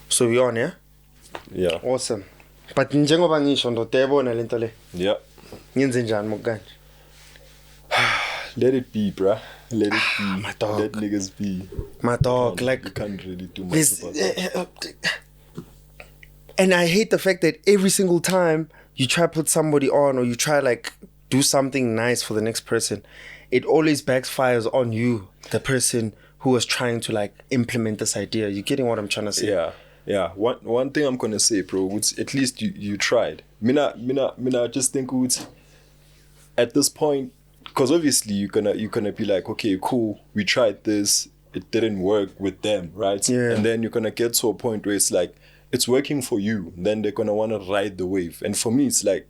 So we on, yeah? Yeah. Awesome. But njengoba ngisho ndoda yabona lento le. Yeah. Ngenze njani mokanje? Let it be, bruh. Let it be. My dog. Let niggas be. My dog, You like can't really do much this, about that. and I hate the fact that every single time you try to put somebody on or you try like do something nice for the next person, it always backfires on you, the person who was trying to like implement this idea. You getting what I'm trying to say? Yeah. One thing I'm gonna say, bro, it's at least you tried. Mina just think it's at this point, because obviously you're gonna be like, okay, cool, we tried this, it didn't work with them, right? Yeah. And then you're gonna get to a point where it's like it's working for you, then they're gonna wanna ride the wave. And for me it's like,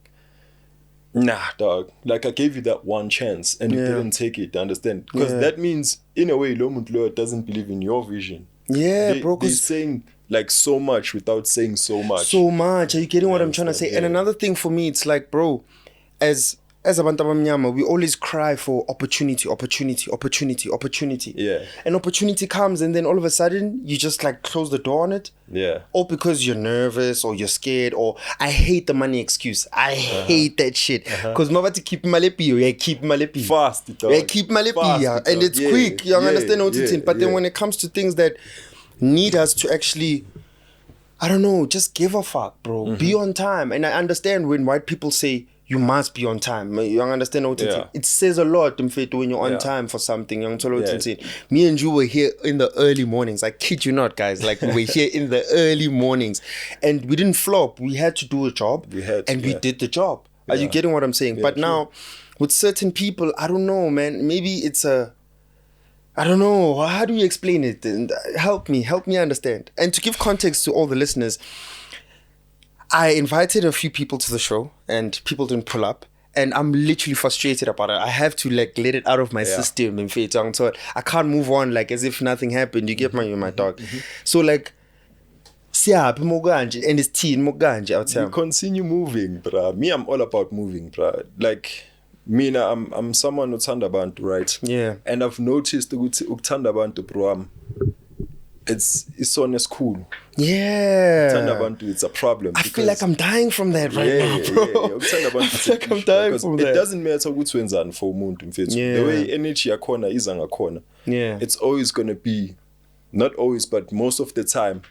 nah, dog. Like I gave you that one chance and you didn't take it, understand? Because that means in a way Lo doesn't believe in your vision. Yeah, bro. They're saying like so much without saying so much. So much. Are you getting what I'm trying to say? Yeah. And another thing for me, it's like, bro, as abantu abamnyama, we always cry for opportunity. Yeah. And opportunity comes and then all of a sudden you just like close the door on it. Yeah. Or because you're nervous or you're scared, or I hate the money excuse. I hate that shit. Because nobody keep malepi, yeah, keep malepi. Fast, dog. Yeah, keep malepi, yeah. And it's quick. You understand what it's in. But then when it comes to things that need us to actually, I don't know, just give a fuck, bro. Be on time. And I understand when white people say you must be on time. You understand what it's in. It says a lot, mfethu, when you're on time for something. Me and you were here in the early mornings. I kid you not, guys. Like, we were here in the early mornings. And we didn't flop. We had to do a job. We did the job. Are you getting what I'm saying? But now, with certain people, I don't know, man. Maybe it's I don't know. How do you explain it? And help me understand. And to give context to all the listeners, I invited a few people to the show and people didn't pull up. And I'm literally frustrated about it. I have to like let it out of my system. In fact, so I can't move on like as if nothing happened. You get my dog. So like, and it's teen moganje out there. You continue moving, bruh. Me, I'm all about moving, bruh. Like, mina, I'm someone who uthanda abantu, right? Yeah. And I've noticed ukuthi ukuthanda abantu, bro, it's on as cool. Yeah. Ukuthanda abantu, it's a problem. I feel like I'm dying from that right now, bro. Ukuthanda abantu, I feel like I'm dying from that. It doesn't matter ukuthi wenzani for umuntu, mfethu. The way energy yakhona iza ngakhona. Yeah. It's always gonna be, not always, but most of the time,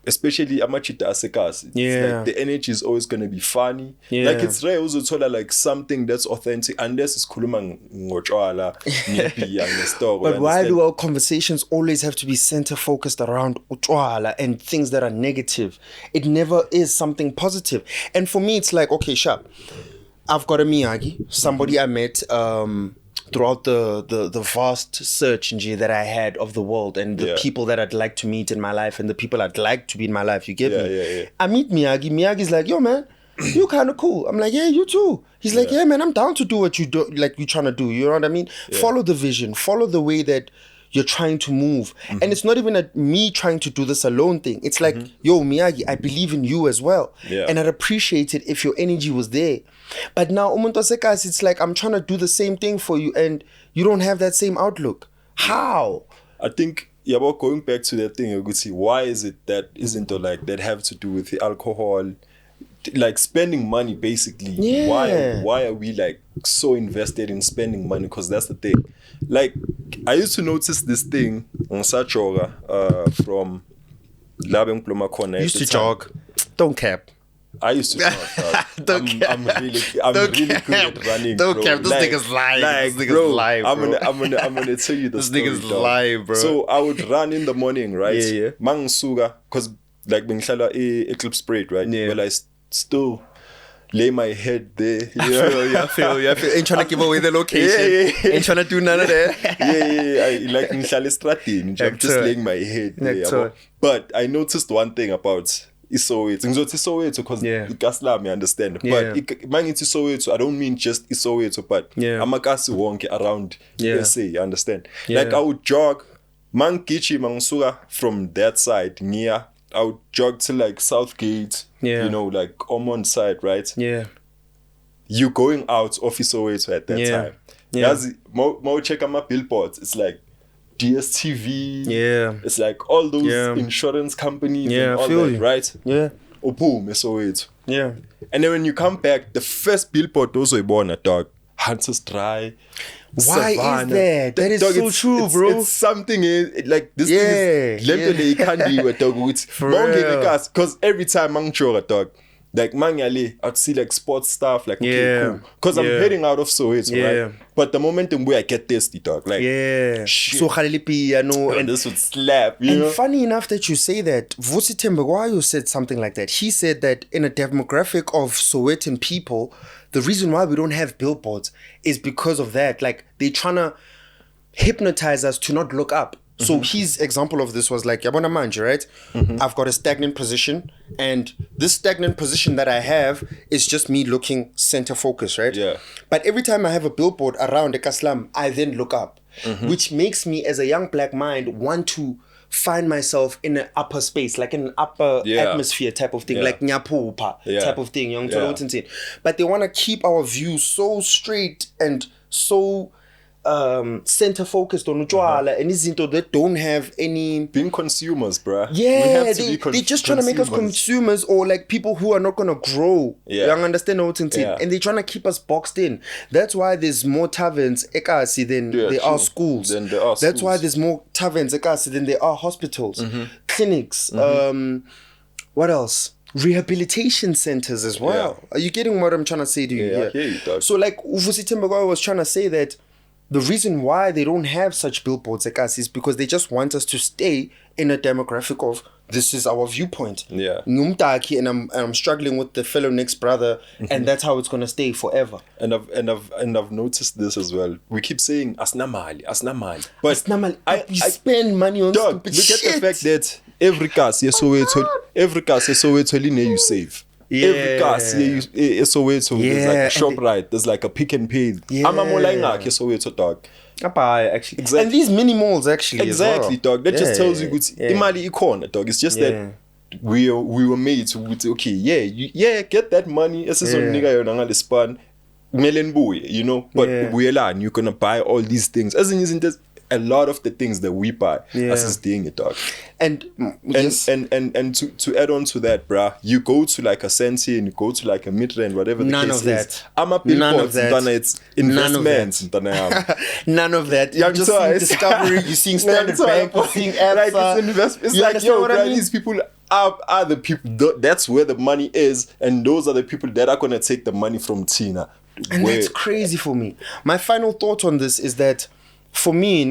especially amachita asekas, like the energy is always going to be funny. Like it's rare uzothola like something that's authentic unless it's khuluma ngotshwala ngepi ngestoko. But why do our conversations always have to be center focused around utshwala and things that are negative? It never is something positive. And for me it's like, okay, sharp, I've got a Miyagi, somebody I met throughout the vast search that I had of the world and the people that I'd like to meet in my life and the people I'd like to be in my life, you get me? I meet Miyagi. Miyagi's like, yo, man, you kind of cool. I'm like, yeah, you too. He's like, yeah, man, I'm down to do what you do, like you're trying to do. You know what I mean? Follow the vision. Follow the way that you're trying to move. And it's not even a me trying to do this alone thing. It's like, yo, Miyagi, I believe in you as well. And I'd appreciate it if your energy was there. But now, umuntu osekhaya, it's like I'm trying to do the same thing for you and you don't have that same outlook. How? I think, about going back to that thing, you could see why is it that isn't it like that have to do with the alcohol, like spending money basically. Why are we like so invested in spending money? Because that's the thing. Like, I used to notice this thing on Sachoga from Labeng Ploma Corner. Used to jog. Don't cap. I used to jog. I'm really good at running. Don't cap. This nigga's lying. This nigga's lying, bro. I'm gonna tell you the this story. This nigga's lying, bro. So I would run in the morning, right? Mangsuga, because like bengihlala Eclipse Parade, right? Well, I still lay my head there. I feel. Ain't trying to give away the location. Ain't trying to do none of that. I like ngihlala estradini. I'm just laying my head there. But I noticed one thing about Isoweto. Ngizothi Isoweto because iKaslami, I understand. But mangithi Isoweto, I don't mean just Isoweto, but amakasi wonke around SA, you understand? Like I would jog, mangichi mangsuka from that side near. I would jog to like Southgate, you know, like Ormond side, right? Yeah. You going out of Isoweto at that time. Yeah. More check on my billboards. It's like DSTV. Yeah. It's like all those insurance companies and all that, right? Yeah. Oh, boom, it's so it. Yeah. And then when you come back, the first billboard those were born at dog. Hunters Dry. Why Savannah. is that? That is dog, so true, bro. It's something like this thing is can't be with dog. Because every time I'm sure a dog, like Mangale, I'd see like sports stuff, like okay, cool. Because I'm heading out of Soweto, right? But the momentum where I get thirsty, dog, like shit. So Khalilipi, I know, and this would slap. You know? Funny enough that you say that, Vusi Tembagwayo said something like that. He said that in a demographic of Sowetan people, the reason why we don't have billboards is because of that. Like they're trying to hypnotize us to not look up. So his example of this was like, Yabona Manje, right? I've got a stagnant position, and this stagnant position that I have is just me looking center focus, right? Yeah. But every time I have a billboard around Ekaslam, I then look up, which makes me, as a young black mind, want to find myself in an upper space, like in an upper atmosphere type of thing, like Nyapupa type of thing. But they want to keep our view so straight and so center focused on Ujwala and izinto that don't have any being consumers, bruh. Yeah, they're just trying to make us consumers, or like people who are not gonna grow. You understand what I'm saying? And they're trying to keep us boxed in. That's why there's more taverns ekasi than there are schools. That's why there's more taverns ekasi than there are hospitals, clinics. What else? Rehabilitation centers as well. Are you getting what I'm trying to say to you? Yeah, I hear you, dog. So like Uvusi Tembagwayo was trying to say that the reason why they don't have such billboards like us is because they just want us to stay in a demographic of this is our viewpoint. Yeah. And I'm struggling with the fellow next brother, and that's how it's gonna stay forever. And I've noticed this as well. We keep saying asnamali, but you spend money on stupid shit. Look at the fact that every car you save. Every car there's like a shop right, there's like a Pick and Pay. I'm a Soweto, dog. Actually. Exactly. And these mini malls actually exactly, as well. Dog. That just tells you good imali icon, dog. It's just that we were made to get that money. This is on nigga yonanga span melenbuye, you know. But you're gonna buy all these things. As in isn't this a lot of the things that we buy as is doing it, dog. And to add on to that, bruh, you go to like a Sensi and you go to like a Midrand, whatever the case is. I'm a billboards, it's investments. None of that. You're just seeing Discovery, you're seeing Standard Bank, you're seeing ABSA. It's like, yo, bruh, these people are the people, that's where the money is, and those are the people that are going to take the money from Tina. And that's crazy for me. My final thought on this is that for me,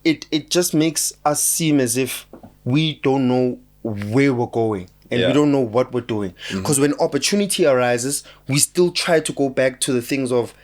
it just makes us seem as if we don't know where we're going and we don't know what we're doing. Because when opportunity arises, we still try to go back to the things of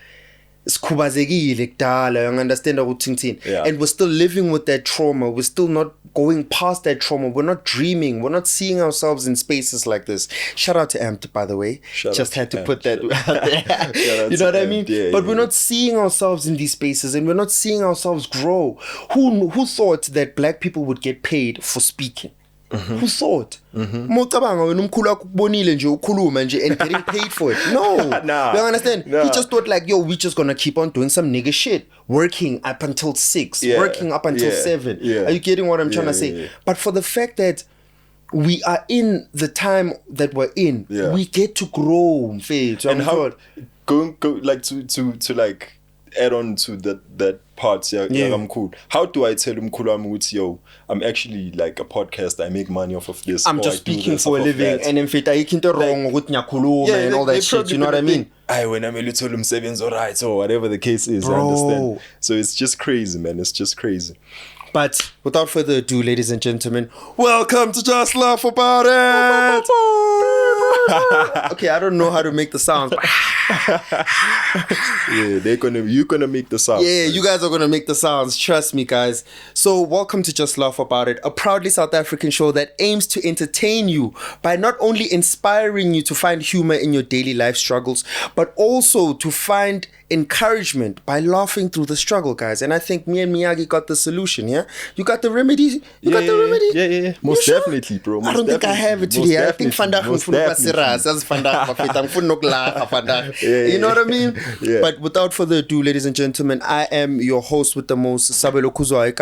understand and we're still living with that trauma. We're still not going past that trauma. We're not dreaming. We're not seeing ourselves in spaces like this. Shout out to Amped, by the way. Just had to put that out there. You know what I mean? But we're not seeing ourselves in these spaces, and we're not seeing ourselves grow. Who thought that black people would get paid for speaking? Who thought? Mocabanga when umkhulu akubonile nje ukhuluma nje and getting paid for it. No. You understand? He just thought like, yo, we just gonna keep on doing some nigga shit. Working up until 6, working up until 7. Are you getting what I'm trying to say? But for the fact that we are in the time that we're in, we get to grow. And how go like to like add on to that part, I'm cool. How do I tell Mkulu yo, I'm actually like a podcast, I make money off of this. I'm just speaking for a living, and in fact I can't wrong with Nyakuluma and all that shit, you know what I mean? When I'm a little sevens or right, or whatever the case is, I understand. So it's just crazy, man. It's just crazy. But without further ado, ladies and gentlemen, welcome to Just Laugh About It. Okay, I don't know how to make the sounds. you're gonna make the sounds. Yeah, you guys are gonna make the sounds. Trust me, guys. So welcome to Just Laugh About It, a proudly South African show that aims to entertain you by not only inspiring you to find humor in your daily life struggles, but also to find encouragement by laughing through the struggle, guys. And I think me and Miyagi got the solution, yeah? You got the remedy? You got the remedy? Yeah. Most definitely, bro. I don't think I have it today. I think Fandak you know what I mean? Yeah. But without further ado, ladies and gentlemen, I am your host with the most, Sabelo Khuzwayo,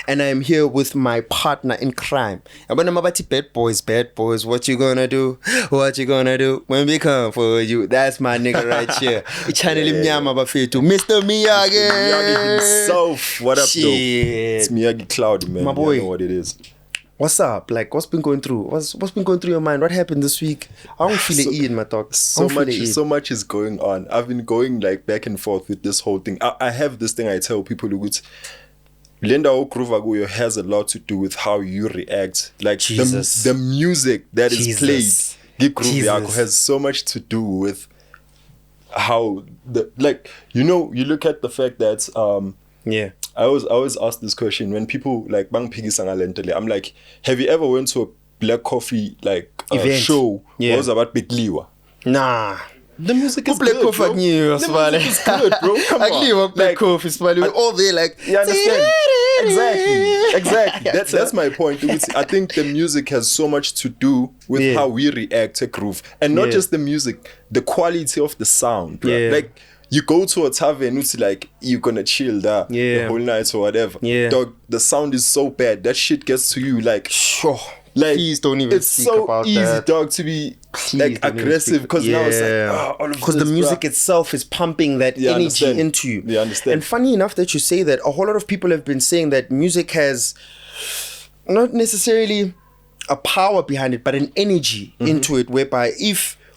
and I am here with my partner in crime. Bad boys, what you gonna do? What you gonna do when we come for you? That's my nigga right here. Mr. Miyagi. Miyagi himself. What up, though? It's Miyagi Cloud, man. My boy. You know what it is. What's up? Like, what's been going through? What's been going through your mind? What happened this week? I don't feel it in my talk. So much is going on. I've been going like back and forth with this whole thing. I have this thing I tell people who Lenda Khuzwayo has a lot to do with how you react. Like the music that is played has so much to do with how you look at the fact that I always ask this question when people like bang piggy I'm like, have you ever went to a black coffee show what was about Bekliwa? Nah. The music is good, bro. The music is good, bro. Come on. Black coffee, we're all there like, you understand? Exactly. That's my point. I think the music has so much to do with how we react to groove. And not just the music, the quality of the sound. Bro. Like, you go to a tavern, it's like, you're gonna chill there the whole night or whatever. Dog, the sound is so bad. That shit gets to you like, sure. Like, please don't even speak about that. It's so easy, dog, to be like aggressive because now it's like, all of because the music itself is pumping that energy into you. Yeah, understand. And funny enough that you say that, a whole lot of people have been saying that music has not necessarily a power behind it, but an energy into it, whereby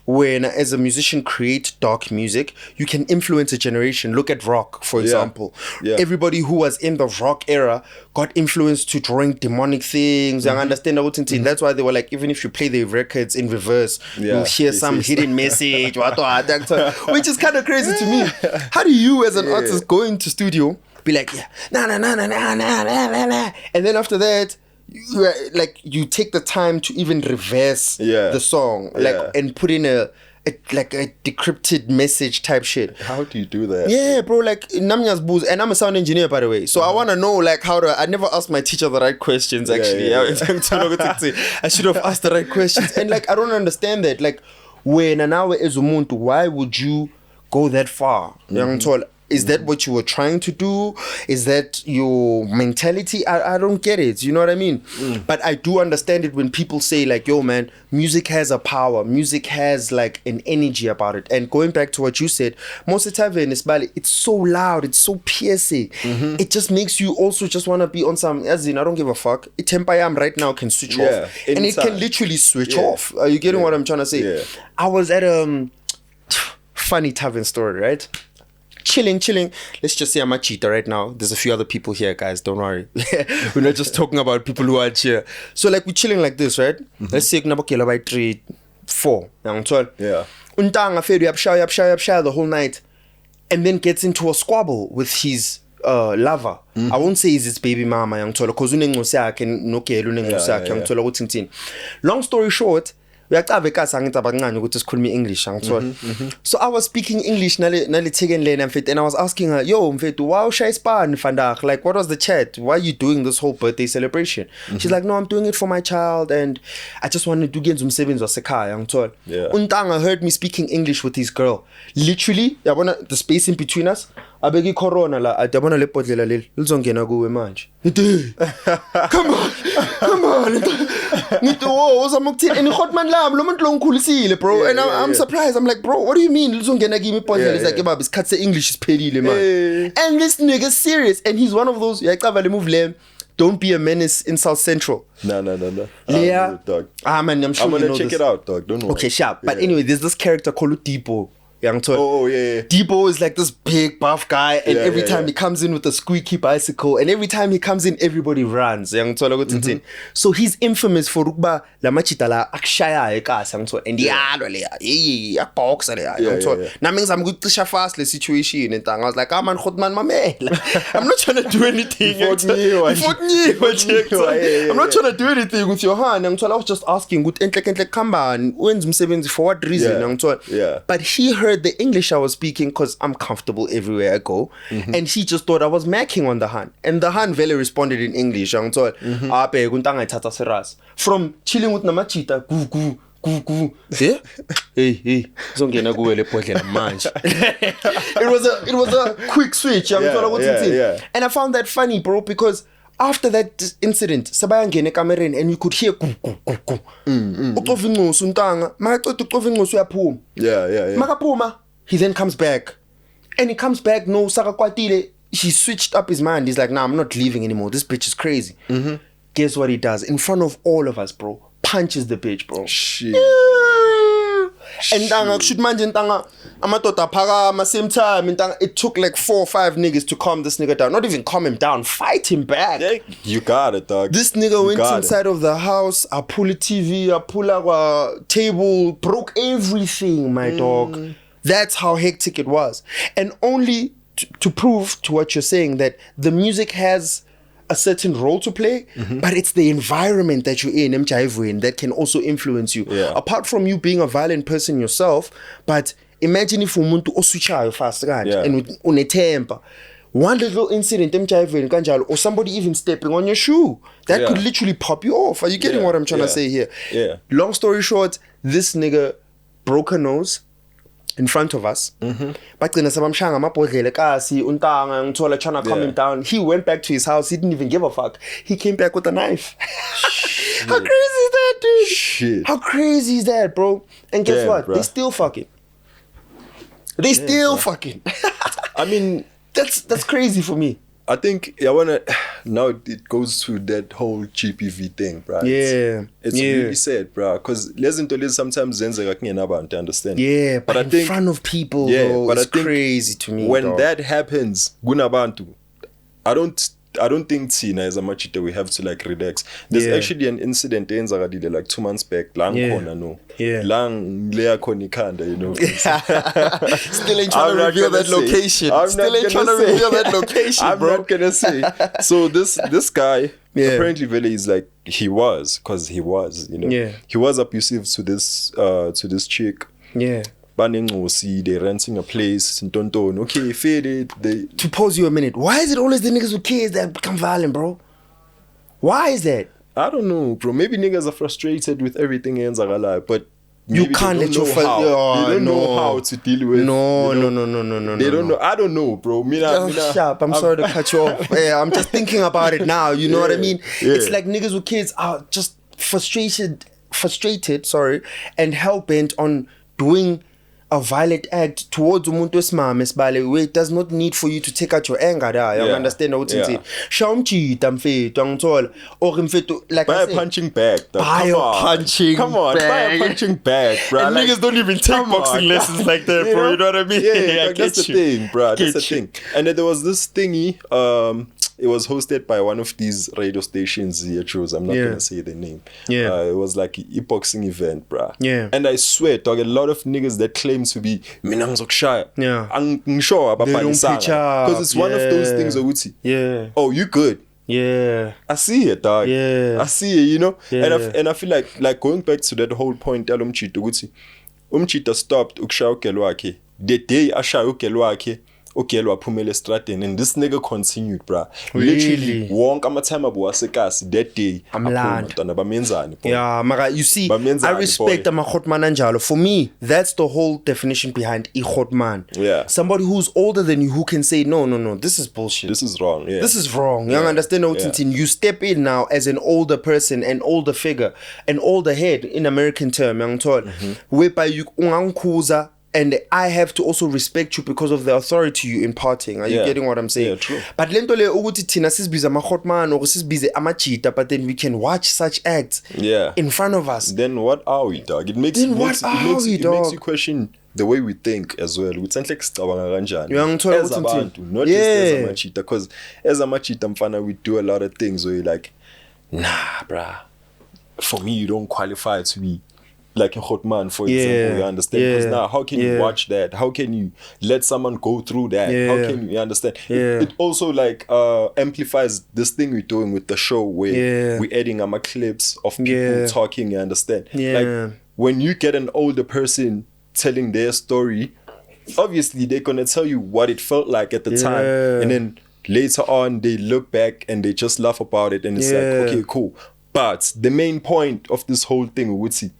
when as a musician create dark music, you can influence a generation. Look at rock, for example. Everybody who was in the rock era got influenced to drawing demonic things. I understand that's why they were like, even if you play the records in reverse, you'll hear some hidden message, which is kind of crazy to me. How do you as an artist go into studio, be like, nah, and then after that, you take the time to even reverse the song, and put in a decrypted message type shit. How do you do that? Yeah, bro, like Namnya's booze, and I'm a sound engineer, by the way, so I want to know like how to. I never asked my teacher the right questions. Actually, I should have asked the right questions, and like I don't understand that. Like, when an hour is umuntu, why would you go that far? Is that what you were trying to do? Is that your mentality? I don't get it. You know what I mean? But I do understand it when people say like, yo, man, music has a power. Music has like an energy about it. And going back to what you said, most of the time in Isbali, it's so loud. It's so piercing. It just makes you also just want to be on some, as in, I don't give a fuck. Tempayam right now can switch off. Anytime. And it can literally switch off. Are you getting what I'm trying to say? I was at a funny tavern story, right? Chilling. Let's just say I'm a cheater right now. There's a few other people here, guys. Don't worry. We're not just talking about people who are here. So like we're chilling like this, right? Let's say Knabokela by 3, 4. Yeah. Untanga fed yapsha the whole night, and then gets into a squabble with his lover. I won't say he's his baby mama, because long story short, so I was speaking English and I was asking her, yo, wow, like, what was the chat? Why are you doing this whole birthday celebration? She's like, no, I'm doing it for my child and I just wanted to get some savings or Untanga heard me speaking English with his girl. Literally, the space in between us, abegi corona la adabona le podlela leli lizongena kuwe manje come on ngithi wo uzama ukuthini and ihotman lami lo muntu lo ngikhulisile bro and I'm surprised. I'm like, bro, what do you mean lizongena kimi podlela? It's like, baba, isikhathi English isiphelile man. And this nigga's serious and he's one of those yacava le move le don't be a menace in South Central. No. Yeah. Dog. Man, I'm sure I'm gonna you know check this. it out, dog. Don't worry. Okay, sharp. But anyway, there's this character called Debo. Oh yeah. Debo is like this big buff guy, and every time he comes in with a squeaky bicycle, and every time he comes in, everybody runs. So he's infamous for rugba la machita la akshaya ekasa and the box Now means I'm good to fast the situation and I was like, man, my man. I'm not trying to do anything. I'm not trying to do anything with your hand. I was just asking, good for what reason? But he heard heard the English I was speaking because I'm comfortable everywhere I go. And she just thought I was macking on the Han. And the Han very responded in English. From chilling with Namachita, yeah? Hey, it was a quick switch. And I found that funny, bro, because after that incident, Sabayangene Cameron, and you could hear he then comes back. And he comes back, no Sakakwatile. He switched up his mind. He's like, nah, I'm not leaving anymore. This bitch is crazy. Guess what he does? In front of all of us, bro. Punches the bitch, bro. Shit. And shoot manje ntanga amadoda phakama same time it took like 4 or 5 niggas to calm this nigga down. Not even calm him down, fight him back. You got it, dog. This nigga went inside of the house, I pull a TV, I pull a table, broke everything, my dog. That's how hectic it was. And only to prove to what you're saying that the music has a certain role to play, but it's the environment that you're in that can also influence you. Apart from you being a violent person yourself, but imagine if umuntu oswitchayo fast and unetemper. One little incident or somebody even stepping on your shoe, that could literally pop you off. Are you getting what I'm trying to say here? Long story short, this nigga broke her nose in front of us. But trying to calm him down. He went back to his house. He didn't even give a fuck. He came back with a knife. How crazy is that, dude? Shit. How crazy is that, bro? And guess what? Bro. They still fucking. They still fucking. I mean, that's crazy for me. I think now it goes to that whole GPV thing, bro. It's really sad, bro, because sometimes to understand. But in front of people, bro, it's crazy to me. When that happens, I don't think Tina is a much that we have to like relax. There's actually an incident in Zagadile like 2 months back. Lang you know. Still ain't trying to reveal that location. I'm not gonna say. So this guy apparently really is like he was, you know. He was abusive to this chick. They're renting a place in Tonton. Okay, fade it. To pause you a minute, why is it always the niggas with kids that become violent, bro? Why is that? I don't know, bro. Maybe niggas are frustrated with everything ends are alive, but you can't let your they don't know how to deal with. No. They don't know. I don't know, bro. Sharp. I'm sorry to cut you off. I'm just thinking about it now. You know what I mean? It's like niggas with kids are just frustrated, and hell bent on doing a violent act towards umuntu wesimame sibale, where it does not need for you to take out your anger there. You understand what I'm saying? Shawumchita mfethu angithola or mfethu like buy a punching bag. Buy a punching bag, bro. And niggas don't even take boxing lessons like that, bro. You know what I mean? That's the thing, bro. That's the thing. And then there was this thingy. It was hosted by one of these radio stations here, I'm not gonna say the name. It was like a boxing event, bruh. And I swear, dog, a lot of niggas that claim to be Minangzokshire. I'm sure about because it's one of those things oh, you good. I see it, dog. I see it, you know. And I feel like going back to that whole point, Umchita stopped ukshaya ukelo wakhe. The day ashaya ukelo wakhe, ukelwa phumele estradeni, and this nigga continued, bruh. Literally wonke amathime abo wasekasi that day amlanda bamenzani. Mara, you see, I respect amakhotman anjalo. For me, that's the whole definition behind ikhotman. Somebody who's older than you who can say no, this is bullshit, this is wrong. This is wrong. You understand? You step in now as an older person, an older figure, an older head in American term, whereby you ungangkhuza. And I have to also respect you because of the authority you imparting. Are you getting what I'm saying? Yeah, true. But lento le ukuthi thina sisibiza amakhotman or sisibize amajita, but then we can watch such acts in front of us. Then what are we, dog? It makes you question the way we think as well. Not just as amachita, because as amachita mfana we do a lot of things where you're like, nah, bruh. For me, you don't qualify to be like a hot man, for example, you understand? Because now, how can you watch that? How can you let someone go through that? How can you understand? It also like amplifies this thing we're doing with the show where we're adding clips of people talking, you understand? Like when you get an older person telling their story, obviously they're gonna tell you what it felt like at the time, and then later on they look back and they just laugh about it, and it's like, okay, cool. But the main point of this whole thing would see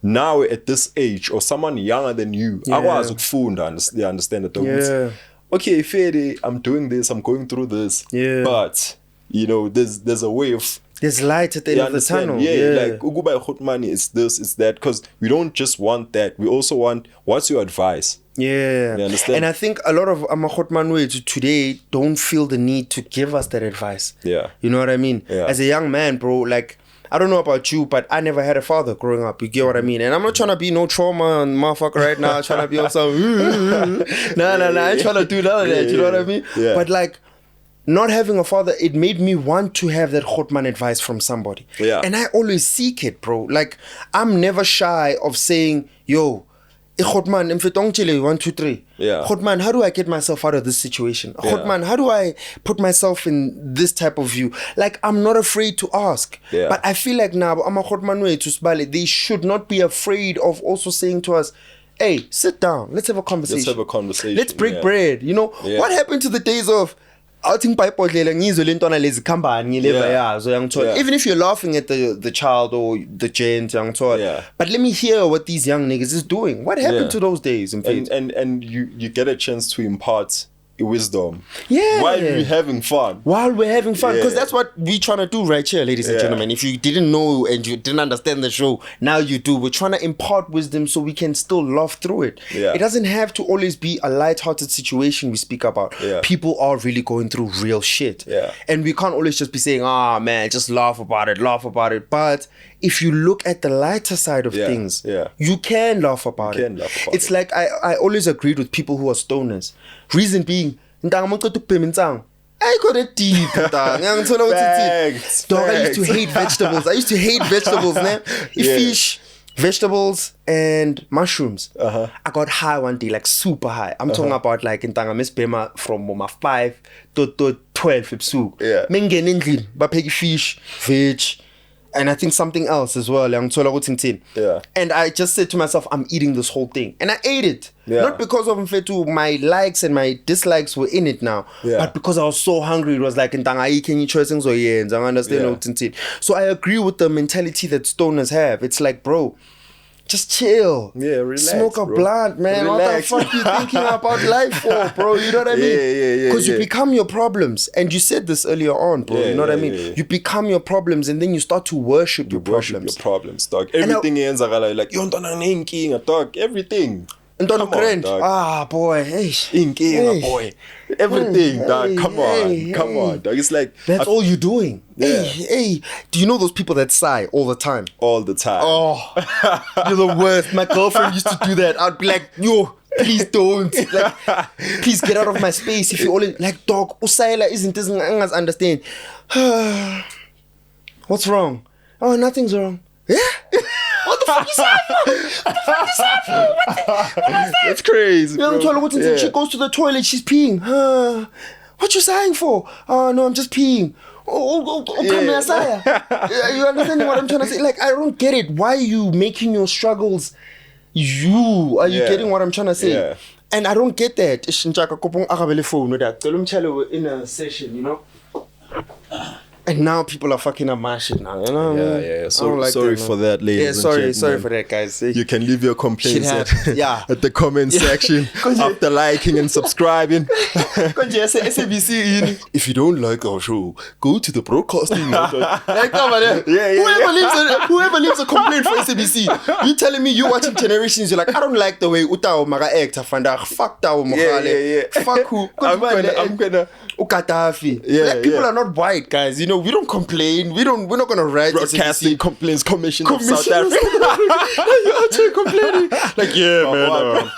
now at this age, or someone younger than you, they understand that okay, fair, I'm doing this, I'm going through this, but you know, there's a way of, there's light at the end of the tunnel. Like ukuba hot money, it's this, it's that, because we don't just want that, we also want, what's your advice? You understand? And I think a lot of Amakhotmanwe today don't feel the need to give us that advice. You know what I mean? As a young man, bro, like, I don't know about you, but I never had a father growing up. You get what I mean? And I'm not trying to be no trauma and motherfucker right now. I'm trying to be also, I ain't trying to do none of that. You know what I mean? But like, not having a father, it made me want to have that Khotman advice from somebody. And I always seek it, bro. Like, I'm never shy of saying, yo, Khotman, 1, 2, 3. Khotman, how do I get myself out of this situation? Khotman, how do I put myself in this type of view? Like, I'm not afraid to ask. But I feel like now, I'm a Khotman way to Sabelo. They should not be afraid of also saying to us, hey, sit down. Let's have a conversation. Let's break bread. You know, what happened to the days of, even if you're laughing at the child or the gent, but let me hear what these young niggas is doing. What happened to those days? And you get a chance to impart wisdom while we're having fun, because that's what we're trying to do right here, ladies and gentlemen. If you didn't know and you didn't understand the show, now you do. We're trying to impart wisdom so we can still laugh through it. It doesn't have to always be a light-hearted situation we speak about. People are really going through real shit, and we can't always just be saying, man, just laugh about it. But if you look at the lighter side of things, you can laugh about it. It's like I always agreed with people who are stoners. Reason being, I got it deep. Dog, I used to hate vegetables. Man. Fish, vegetables, and mushrooms. I got high one day, like super high. I'm talking about like in Miss Bema from 5 to 12. Fish, veg, and I think something else as well. And I just said to myself, I'm eating this whole thing. And I ate it. Not because of my likes and my dislikes were in it now, but because I was so hungry. It was like, can you try things? So I agree with the mentality that stoners have. It's like, bro, just chill. Relax. Smoke a blunt, man. Relax. What the fuck you thinking about life for, bro? You know what I mean? Because you become your problems. And you said this earlier on, bro. You know what I mean? You become your problems, and then you start to worship your problems. Dog. Everything ends like, you don't dog. Everything. Boy. Boy. Everything, dog. Come on, dog. It's like, that's all you're doing. Hey, do you know those people that sigh all the time? All the time. Oh, you're the worst. My girlfriend used to do that. I'd be like, yo, please don't. Like, please get out of my space. If you only like, dog, Usaila doesn't understand. What's wrong? Oh, nothing's wrong. Yeah? What the fuck is that? That's crazy, bro. She goes to the toilet, she's peeing. What you sighing for? Oh, no, I'm just peeing. You understand what I'm trying to say? Like, I don't get it. Why are you making your struggles you? Are you getting what I'm trying to say? And I don't get that. In a session, you know? And now people are fucking up my shit now, you know? Sorry for that, ladies. Sorry for that, guys. You can leave your complaints at the comment section after liking and subscribing. If you don't like our show, go to the broadcasting. Whoever leaves a complaint for SABC, you telling me you watching Generations, you're like, I don't like the way Utao Maga act. Fuck Tao Mogale. Fuck who? I'm gonna Ukatafi. Black people are not white, guys. You know, we don't complain. We're not gonna write Broadcasting Complaints Commission of South Africa. You're actually complaining. Like, man,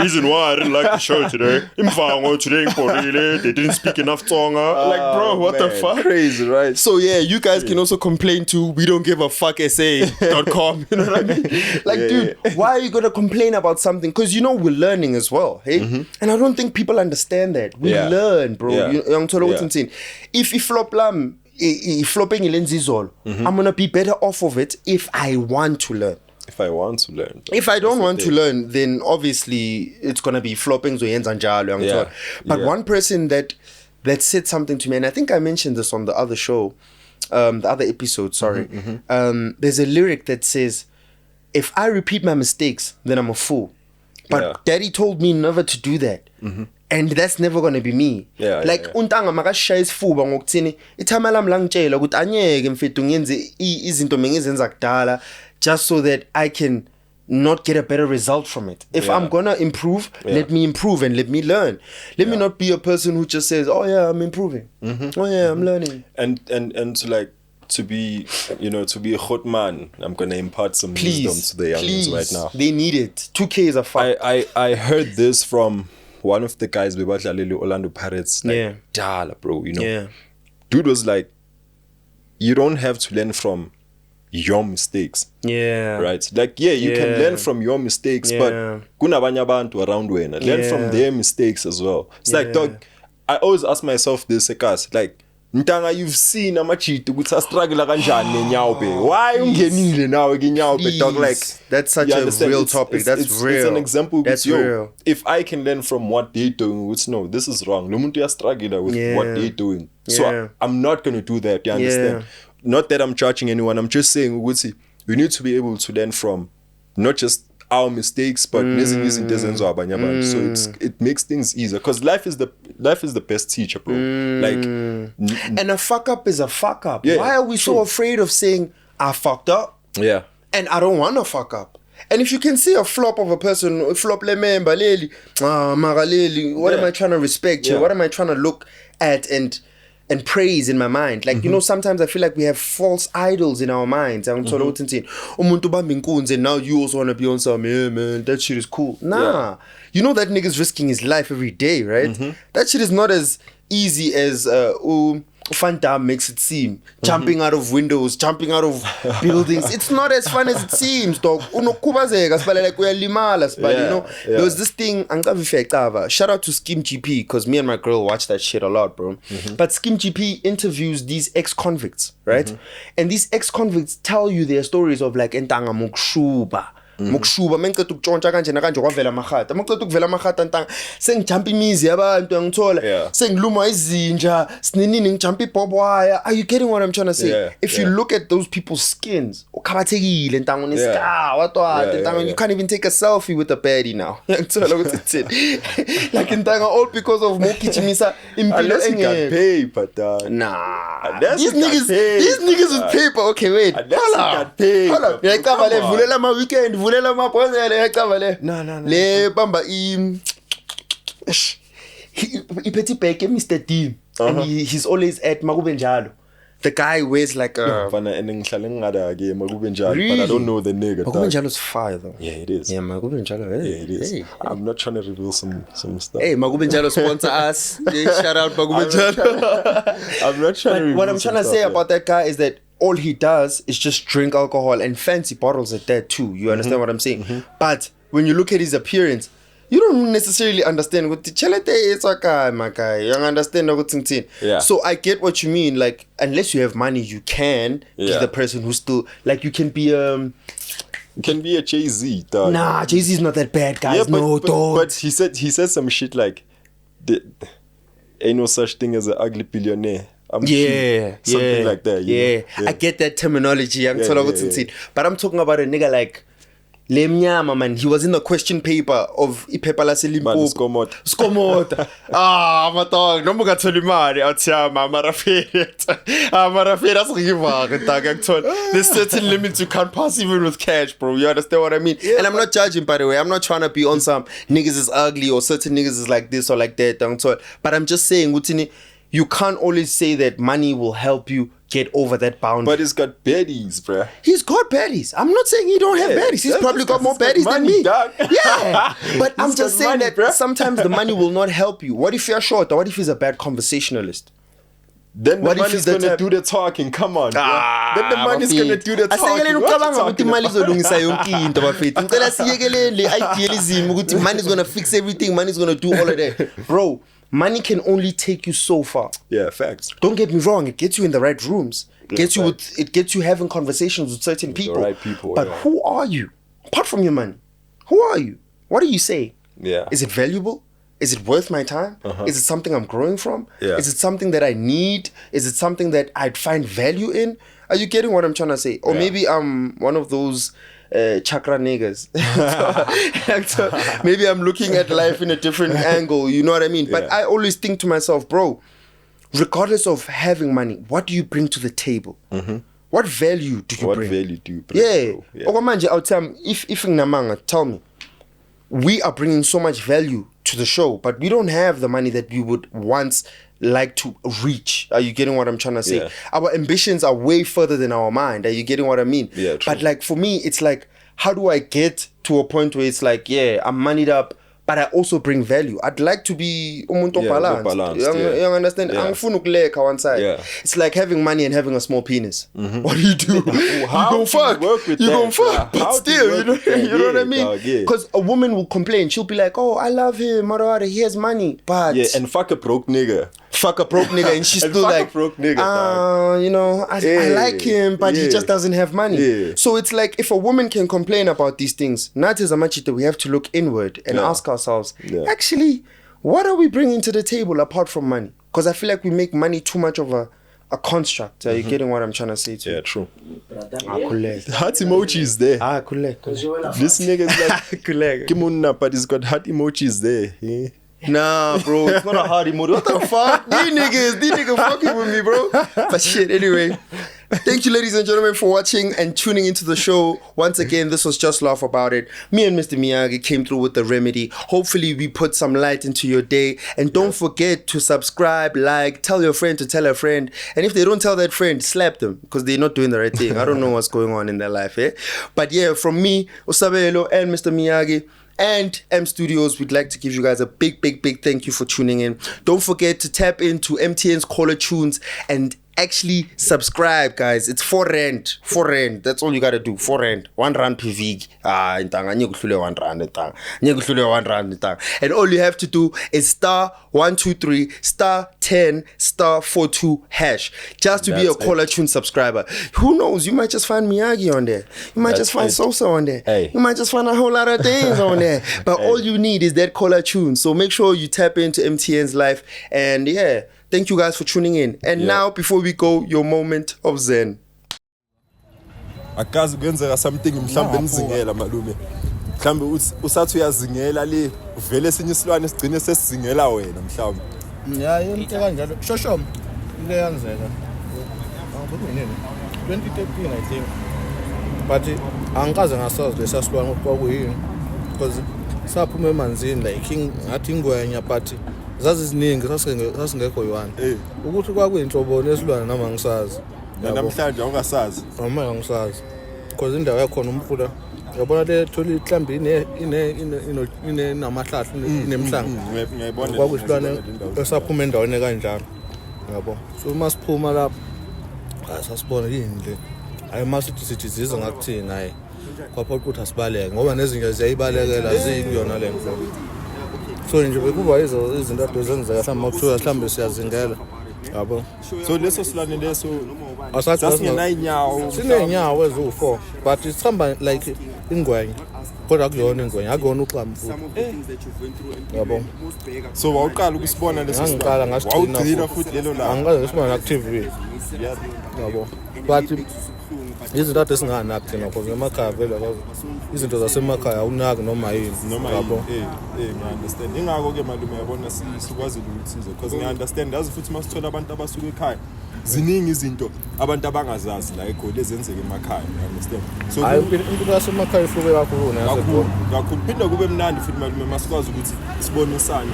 reason why I didn't like the show today. They didn't speak enough Tonga. Like, bro, what the fuck? Crazy, right? So yeah, you guys can also complain to we don't give a fuck SA.com. You know what I mean? Like, dude, why are you gonna complain about something? Because you know we're learning as well, hey? And I don't think people understand that. We learn, bro. If flopping I'm gonna be better off of it if I want to learn. If I want to learn. If I don't want to learn, then obviously it's gonna be flopping. But one person that said something to me, and I think I mentioned this on the other show, the other episode. Sorry. There's a lyric that says, "If I repeat my mistakes, then I'm a fool." But Daddy told me never to do that. And that's never gonna be me. Untanga makashaya isifuba ngokuthini ithama lami langitshela ukuthi anyeke mfethu ngenze izinto mengizenza kudala just so that I can not get a better result from it. If I'm gonna improve, let me improve and let me learn. Let me not be a person who just says, "Oh yeah, I'm improving. Oh yeah, I'm learning." And to be a hot man, I'm gonna impart some wisdom to the youngins right now. They need it. 2K is a fuck. I heard this from one of the guys bebatlalele Orlando Pirates, like Dala, bro, Dude was like, you don't have to learn from your mistakes. Right? Like, you can learn from your mistakes, but kunabanye abantu around wena. Learn from their mistakes as well. It's like, dog, I always ask myself this, like, Ntanga, you've seen amachito ukuthi struggle kanjani nenyawbe. Why ungenile nawe kenyawbe, dog? Like, that's such a real topic. That's real. It's an example. That's real. If I can learn from what they're doing, which no, this is wrong. Lo muntu struggle with what they're doing. So I'm not gonna do that. You understand? Not that I'm judging anyone. I'm just saying we need to be able to learn from not just our mistakes, but so it makes things easier, because life is the best teacher, bro. And a fuck up is a fuck up. Why are we so afraid of saying I fucked up? And I don't want to fuck up. And if you can see a flop of a person, flop le member leli, magaleli, what am I trying to respect here? What am I trying to look at and praise in my mind? Like, sometimes I feel like we have false idols in our minds. And now you also want to be on some, man, that shit is cool. Nah. You know that nigga's risking his life every day, right? That shit is not as easy as Fanta makes it seem. Jumping out of windows, jumping out of buildings. It's not as fun as it seems, dog. There was this thing, shout out to Skim GP, because me and my girl watch that shit a lot, bro. But Skim GP interviews these ex-convicts, right? And these ex-convicts tell you their stories of like entanga mukshuba. Mukushuba mengicela ukutshontsha kanje nakanje kwavela amahata mangicela ukuvela amahata ntanga sengijumpa imizi yabantu ngithola sengiluma izinja sinini ngijumpa ibhobwaya. Are you getting what I'm trying to say? If you look at those people's skins, ukhabathekile ntanga unescar watwata ntanga, you can't even take a selfie with a baddie now. Ngithola ukuthi like ntanga, all because of mokijimisa impilo engeke. Got paper, dog. Nah, these niggas with paper. Okay, wait, hold up. Ngiyacabanga le vulela ama weekend, vulela amabhozela ngiyacabanga le. No. Le bamba iphethe ibheke Mr. D, and he's always at Makube Njalo. The guy wears like a but I don't know the nigga. Makube Njalo's fire though. Yeah, it is. Yeah, Makube Njalo. Yeah, it is. I'm not trying to reveal some stuff. Hey, Makube Njalo sponsor us. Shout out Makube Njalo. I'm not trying to reveal what I'm trying to say about that guy is that all he does is just drink alcohol and fancy bottles at that too. You understand what I'm saying? But when you look at his appearance, you don't necessarily understand what the chalete is, my guy. You understand what I'm saying? So I get what you mean. Like, unless you have money, you can be the person who's still like, you can be You can be a Jay-Z, dog. Nah, Jay-Z's not that bad, guys. But he said some shit like, ain't no such thing as an ugly billionaire. Something like that. You know? I get that terminology. But I'm talking about a nigga like Lemnyama, man. He was in the question paper of iphepha laseLimpopo. Skomota. My dog. No more gathola imali. Athiyama maraferi. Maraferi asingivaka dog. There's certain limits you can't pass even with cash, bro. You understand what I mean? And I'm not judging, by the way. I'm not trying to be on some niggas is ugly or certain niggas is like this or like that. But I'm just saying, you can't always say that money will help you get over that boundary. But he's got baddies, bruh. He's got baddies. I'm not saying he don't have baddies. He's probably got more baddies than me. Dog. Yeah. But I'm just saying that sometimes the money will not help you. What if you're short? Or what if he's a bad conversationalist? Then the money's going to do the talking. Come on. Then the money's going to do the talking. What money's going to fix everything. Money's going to do all of that. Bro, money can only take you so far. Yeah, facts. Don't get me wrong, it gets you in the right rooms. It gets you having conversations with certain people. The right people. But who are you? Apart from your money, who are you? What do you say? Yeah. Is it valuable? Is it worth my time? Is it something I'm growing from? Yeah. Is it something that I need? Is it something that I'd find value in? Are you getting what I'm trying to say? Or maybe I'm one of those chakra niggas. So maybe I'm looking at life in a different angle, you know what I mean? But I always think to myself, bro, regardless of having money, what do you bring to the table? What value do you bring? What value do you bring? Yeah. Okwamanje, I'll tell me, if Namanga, tell me, we are bringing so much value to the show, but we don't have the money that we would once like to reach. Are you getting what I'm trying to say? Yeah. Our ambitions are way further than our mind. Are you getting what I mean? Yeah, true. But like for me, it's like, how do I get to a point where it's like, yeah, I'm moneyed up, but I also bring value. I'd like to be umuntu balanced. You understand? Angifuni ukuleka one side. Yeah. It's like having money and having a small penis. What do? You gon' fuck. You gon' fuck. But still, you know what I mean? Because a woman will complain. She'll be like, oh, I love him. He has money. But and fuck a broke nigga. Fuck a broke nigga, and she's still like, broke nigga, you know, I like him, but he just doesn't have money. So it's like, if a woman can complain about these things, not as much that we have to look inward and ask ourselves, actually, what are we bringing to the table apart from money? Because I feel like we make money too much of a construct. Are you getting what I'm trying to say to you? Yeah, true. Heart emojis there. This nigga is like, but he's got heart emojis there. Nah, bro, it's not a hard emoji. What the fuck? These niggas fucking with me, bro. But shit, anyway. Thank you, ladies and gentlemen, for watching and tuning into the show. Once again, this was Just Laugh About It. Me and Mr. Miyagi came through with the remedy. Hopefully, we put some light into your day. And don't forget to subscribe, like, tell your friend to tell a friend. And if they don't tell that friend, slap them, because they're not doing the right thing. I don't know what's going on in their life, eh? But yeah, from me, Sabelo and Mr. Miyagi, and M Studios, we'd like to give you guys a big thank you for tuning in. Don't forget to tap into MTN's Caller Tunes and actually subscribe, guys. It's 4 rand. 4 rand. That's all you gotta do. 4 rand. 1 rand per week. Intanga. 1 rand. Intanga. 1 rand. Intanga. And all you have to do is *123 *10 *42 hash just to be a Caller Tune subscriber. Who knows? You might just find Miyagi on there. You might just find Sosa on there. You might just find a whole lot of things on there. But all you need is that Caller Tune. So make sure you tap into MTN's life. And yeah, thank you guys for tuning in. And now, before we go, your moment of Zen. Akazi kwenzeka something mhlambe nizingela malume. Mhlambe usathi uyazingela le uvele esinye isilwane sigcine sesizingela wena mhlambe. Yeah, into kanjalo. Shoshom. Ile yanzeka. Nini? 2013 I think. But angikaze ngasazi lesasilwane kwakuyini. Because saphuma emanzini like ngathi ingwenya but zaziziningi sasingekho yiwani ukuthi kwakuyinhlobo nesilwane nama ngisazi namhlanje awungasazi noma ngisazi because indawo yakhona umfula yabona le tholi ihlambi ine namahlahla inemhlanga ngiyayibona kwakuyisilwane esaphuma endaweni kanjalo yabo so masiphuma lapho asasibona yini le ayi masithi ziza ngakuthini hayi kwaphoqa ukuthi asibaleke ngoba nezinto ziyayibalekela ziyiyona le nto. So nje bekuba izinto ezenzeka mhlawumbe ukuthiwa mhlawumbe siyazingela yabo. So leso silwane leso asasingenayinyawo sinenyawo eziwu4 but isihamba like ingwenya kodwa kuyona ingwenya akuyona uqhamu futhi yabo. So wawuqala ukusibona leso silwane wawugcina futhi lelo la angikaze ngisibona ku TV yabo but izinto ade singanaki thina because emakhaya vele izinto zasemakhaya awunaki noma yini yabo. Ngiunderstand ingako ke malume yabona sikwazi ukusiza because ngiunderstand yazi futhi masithola abantu abasuka ekhaya ziningi izinto abantu abangazazi la egoli ezenzeka emakhaya. Understand? So impilo yasemakhaya ihluke kakhulu phinde kube mnandi futhi malume masikwazi ukuthi sibonisane.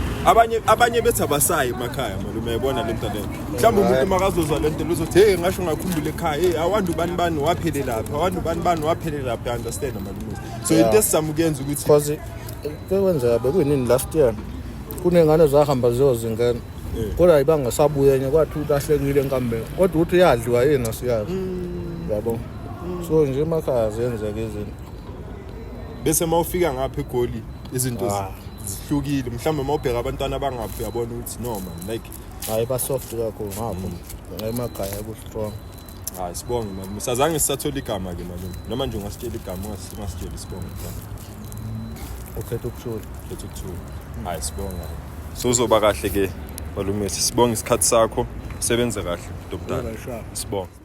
Abanye bethi abasayi emakhaya malume yabona le nto le mhlawumbe umuntu makazozwa le nto lozothi hey ngasho ngakhumbula ekhaya awantu bani waphelela lapha awantu bani waphelela lapha. Understand malume? So into esisamukenza ukuthi because kwenza bekuyini last year kunengane zahamba ziyozingena kodwa ibangasabuya nye kwathi utahlekile enkambeni kodwa uthi yadliwa yena siyazi yabo. So nje emakhaya zenzeka izinto bese mawufika ngapha eGoli izinto zihlukile mhlawumbe mawubheka abantwana abangaphi uyabona ukuthi no man like hayi ba soft kakhulu ngapho emakhaya ku strong. Hayi sibonge manje misazange sisathola igama ke malume noma nje ungasitshela igama ungasitshela isibonge ukhetha ukuthula hayi sibonge so uzoba kahle ke malume sibonge isikhathi sakho usebenze kahle Dr. Sibonge